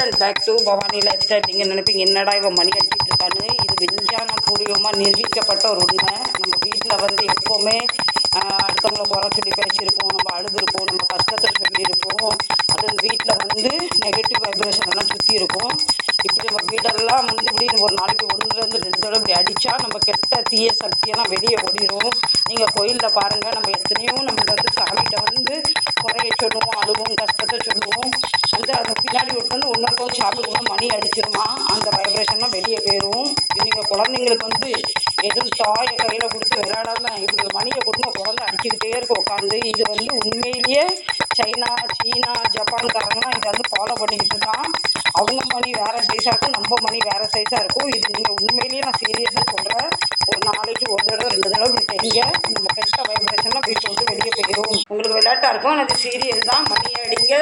And back to Bhavani lifestyle. நீங்கள் நினைப்பீங்க என்னடா இவன் மணி அடிச்சிட்டு இருக்கான்னு. இது விஞ்ஞான பூர்வமாக நிரூபிக்கப்பட்ட ஒரு உண்மை. நம்ம வீட்டில் வந்து எப்போவுமே அடுத்தவங்களை குறை சொல்லி பேசியிருப்போம், நம்ம அழுதுருப்போம், நம்ம கஷ்டத்தை சொல்லியிருப்போம். அது வீட்டில் வந்து நெகட்டிவ் வைப்ரேஷன் எல்லாம் சுற்றி இருக்கும். இப்படி நம்ம வீடெல்லாம் வந்து இப்படி ஒரு நாளைக்கு 1-2 தடவை இப்படி அடித்தா நம்ம கெட்ட தீய சக்தியெல்லாம் வெளியே ஓடிடும். நீங்கள் கோயிலில் பாருங்கள், நம்ம எத்தனையோ நம்மளுக்கு வந்து சாமிகிட்ட வந்து குறைய சொல்லுவோம், அழுவோம், கஷ்டத்தை சொல்லுவோம். அந்த பின்னாடி வந்து ஒன்றொருத்தவங்க சாமி கூட மணி அடிச்சிருமா, அந்த வைப்ரேஷன்லாம் வெளியே போயிடும். நீங்கள் குழந்தைங்களுக்கு வந்து எதுவும் தாயை கையில் கொடுத்து விளையாடாம இப்படி மணியை கொடுங்க, குழந்தை அடிச்சுக்கிட்டே இருக்க உட்காந்து. இது வந்து உண்மையிலேயே சைனா, சீனா, ஜப்பான்காரங்களாம் இதை வந்து ஃபாலோ பண்ணிக்கிட்டு இருக்கான். அவங்க மணி வேறு சைஸாக இருக்கும், நம்ம மணி வேறு சைஸாக இருக்கும். இது நீங்கள் உண்மையிலேயே நான் சீரியஸாக சொல்கிறேன். ஒரு நாளைக்கு 1-2 தடவை இப்படி தெரியுங்க, நம்ம கெட்ட வைப்ரேஷன்லாம் வீட்டை விட்டு வெளியே போயிடும். உங்களுக்கு விளையாட்டாக இருக்கும், எனக்கு சீரியஸ் தான். மணி அடிங்க,